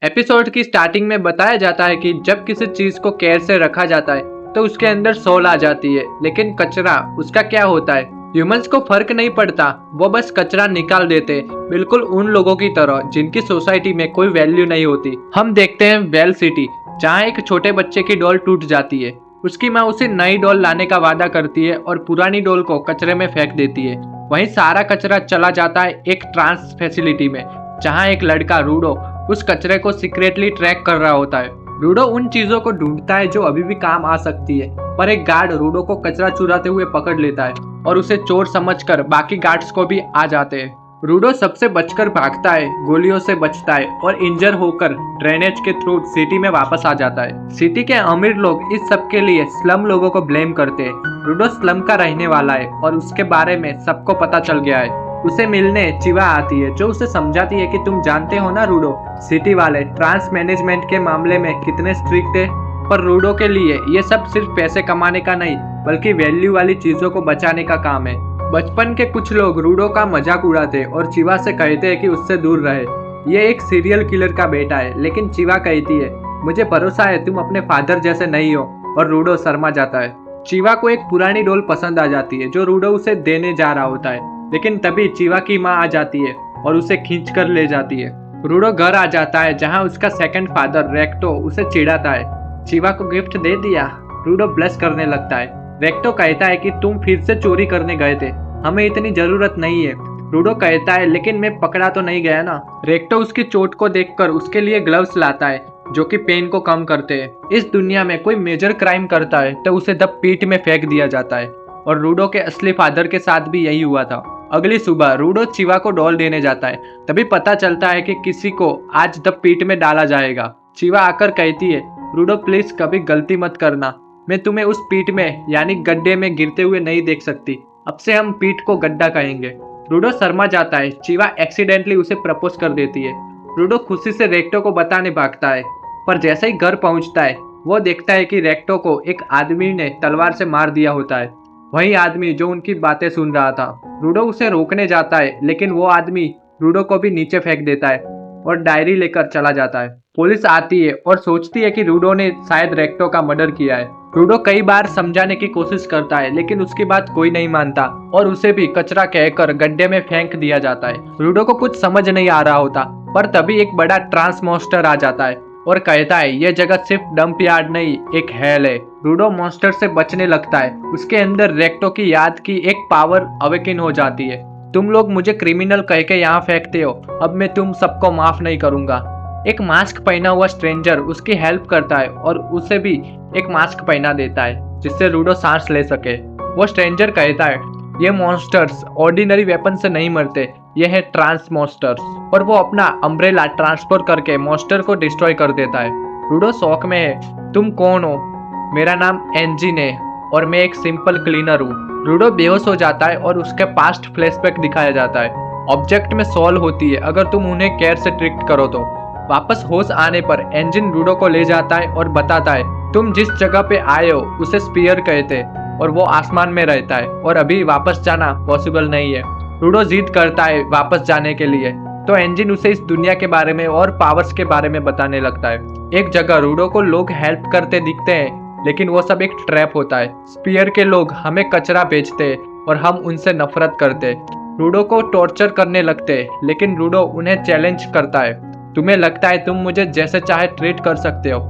Episode की starting में बताया जाता है कि जब किसी चीज को केयर से रखा जाता है तो उसके अंदर सोल आ जाती है, लेकिन कचरा उसका क्या होता है। ह्यूमंस को फर्क नहीं पड़ता, वो बस कचरा निकाल देते, बिल्कुल उन लोगों की तरह जिनकी सोसाइटी में कोई वैल्यू नहीं होती। हम देखते हैं वेल सिटी, जहाँ एक छोटे बच्चे की डॉल टूट जाती है। उसकी माँ उसे नई डॉल लाने का वादा करती है और पुरानी डॉल को कचरे में फेंक देती है। वहीं सारा कचरा चला जाता है एक ट्रांस फैसिलिटी में, जहाँ एक लड़का रूडो उस कचरे को सीक्रेटली ट्रैक कर रहा होता है। रूडो उन चीजों को ढूंढता है जो अभी भी काम आ सकती है, पर एक गार्ड रूडो को कचरा चुराते हुए पकड़ लेता है और उसे चोर समझकर बाकी गार्ड्स को भी आ जाते हैं। रूडो सबसे बचकर भागता है, गोलियों से बचता है और इंजर होकर ड्रेनेज के थ्रू सिटी में वापस आ जाता है। सिटी के अमीर लोग इस सब के लिए स्लम लोगों को ब्लेम करते हैं। रूडो स्लम का रहने वाला है और उसके बारे में सबको पता चल गया है। उसे मिलने चिवा आती है, जो उसे समझाती है कि तुम जानते हो ना रूडो, सिटी वाले ट्रांस मैनेजमेंट के मामले में कितने स्ट्रिक्ट है। पर रूडो के लिए ये सब सिर्फ पैसे कमाने का नहीं, बल्कि वैल्यू वाली चीजों को बचाने का काम है। बचपन के कुछ लोग रूडो का मजाक उड़ाते और चिवा से कहते हैं कि उससे दूर रहे। ये एक सीरियल किलर का बेटा है, लेकिन चिवा कहती है मुझे भरोसा है तुम अपने फादर जैसे नहीं हो, और रूडो शर्मा जाता है। चिवा को एक पुरानी डॉल पसंद आ जाती है जो रूडो उसे देने जा रहा होता है, लेकिन तभी चिवा की माँ आ जाती है और उसे खींच कर ले जाती है। रूडो घर आ जाता है, जहाँ उसका सेकंड फादर रेक्टो उसे चिढ़ाता है। चिवा को गिफ्ट दे दिया, रूडो ब्लश करने लगता है। रेक्टो कहता है कि तुम फिर से चोरी करने गए थे, हमें इतनी जरूरत नहीं है। रूडो कहता है लेकिन मैं पकड़ा तो नहीं गया ना। रेक्टो उसकी चोट को देखकर उसके लिए ग्लव्स लाता है जो कि पेन को कम करते हैं। इस दुनिया में कोई मेजर क्राइम करता है तो उसे दब पीठ में फेंक दिया जाता है, और रूडो के असली फादर के साथ भी यही हुआ था। अगली सुबह रूडो चिवा को डॉल देने जाता है, तभी पता चलता है कि किसी को आज दब पीठ में डाला जाएगा। चिवा आकर कहती है रूडो प्लीज कभी गलती मत करना, मैं तुम्हें उस पीठ में यानी गड्ढे में गिरते हुए नहीं देख सकती, अब से हम पीठ को गड्ढा कहेंगे। रूडो शर्मा जाता है, चिवा एक्सीडेंटली उसे प्रपोज कर देती है। रूडो खुशी से रेक्टो को बताने भागता है, पर जैसे ही घर पहुंचता है वो देखता है कि रेक्टो को एक आदमी ने तलवार से मार दिया होता है, वही आदमी जो उनकी बातें सुन रहा था। रूडो उसे रोकने जाता है, लेकिन वो आदमी रूडो को भी नीचे फेंक देता है और डायरी लेकर चला जाता है। पुलिस आती है और सोचती है कि रूडो ने शायद रेक्टो का मर्डर किया है। रूडो कई बार समझाने की कोशिश करता है, लेकिन उसकी बात कोई नहीं मानता और उसे भी कचरा कहकर गड्ढे में फेंक दिया जाता है। रूडो को कुछ समझ नहीं आ रहा होता, पर तभी एक बड़ा ट्रांस मॉन्स्टर आ जाता है और कहता है ये जगह सिर्फ डंप यार्ड नहीं, एक हेल है। रूडो मॉन्स्टर से बचने लगता है। उसके अंदर रेक्टो की याद की एक पावर अवेकिन हो जाती है। तुम लोग मुझे क्रिमिनल कह के यहाँ फेंकते हो, अब मैं तुम सबको माफ नहीं करूंगा। एक मास्क पहना हुआ स्ट्रेंजर उसकी हेल्प करता है और उसे भी एक मास्क पहना देता है जिससे रूडो सांस ले सके। वो स्ट्रेंजर कहता है ये मॉन्स्टर्स ऑर्डिनरी वेपन से नहीं मरते, ये है ट्रांस मॉन्स्टर्स, और वो अपना अम्ब्रेला ट्रांसफर करके मॉन्स्टर को डिस्ट्रॉय कर देता है। रूडो शौक में है, तुम कौन हो? मेरा नाम एंजिन है और मैं एक सिंपल क्लीनर हूँ। रूडो बेहोश हो जाता है और उसके पास्ट फ्लैशबैक दिखाया जाता है। ऑब्जेक्ट में सोल होती है अगर तुम उन्हें केयर से ट्रीट करो तो। वापस होश आने पर एंजिन रूडो को ले जाता है और बताता है तुम जिस जगह पे आए हो उसे स्पीयर कहते हैं और वो आसमान में रहता है और अभी वापस जाना पॉसिबल नहीं है। रूडो जिद करता है वापस जाने के लिए, तो एंजिन उसे इस दुनिया के बारे में और पावर्स के बारे में बताने लगता है। एक जगह रूडो को लोग हेल्प करते दिखते हैं, लेकिन वो सब एक ट्रैप होता है। स्पीयर के लोग हमें कचरा बेचते हैं और हम उनसे नफरत करते हैं। रूडो को टॉर्चर करने लगते हैं, लेकिन रूडो उन्हें चैलेंज करता है, तुम्हें लगता है तुम मुझे जैसे चाहे ट्रीट कर सकते हो,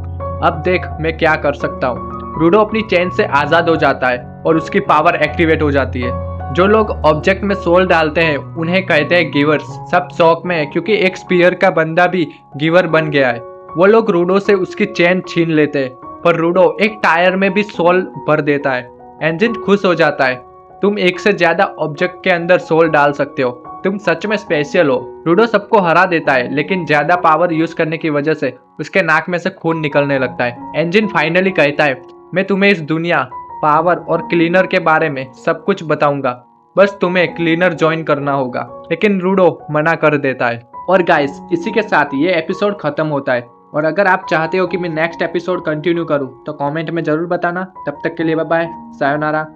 अब देख मैं क्या कर सकता हूँ। रूडो अपनी चेन से आजाद हो जाता है और उसकी पावर एक्टिवेट हो जाती है। जो लोग ऑब्जेक्ट में सोल डालते हैं उन्हें कहते हैं गिवर्स। सब शौक में है क्योंकि एक स्पीयर का बंदा भी गिवर बन गया है। वो लोग रूडो से उसकी चेन छीन लेते हैं, पर रूडो एक टायर में भी सोल भर देता है। एंजिन खुश हो जाता है, तुम एक से ज्यादा ऑब्जेक्ट के अंदर सोल डाल सकते हो, तुम सच में स्पेशल हो। रूडो सबको हरा देता है, लेकिन ज्यादा पावर यूज करने की वजह से उसके नाक में से खून निकलने लगता है। एंजिन फाइनली कहता है मैं तुम्हें इस दुनिया, पावर और क्लीनर के बारे में सब कुछ बताऊंगा, बस तुम्हें क्लीनर ज्वाइन करना होगा। लेकिन रूडो मना कर देता है। और गाइस इसी के साथ ये एपिसोड खत्म होता है। और अगर आप चाहते हो कि मैं नेक्स्ट एपिसोड कंटिन्यू करूं तो कमेंट में जरूर बताना। तब तक के लिए बाय बाय, सायोनारा।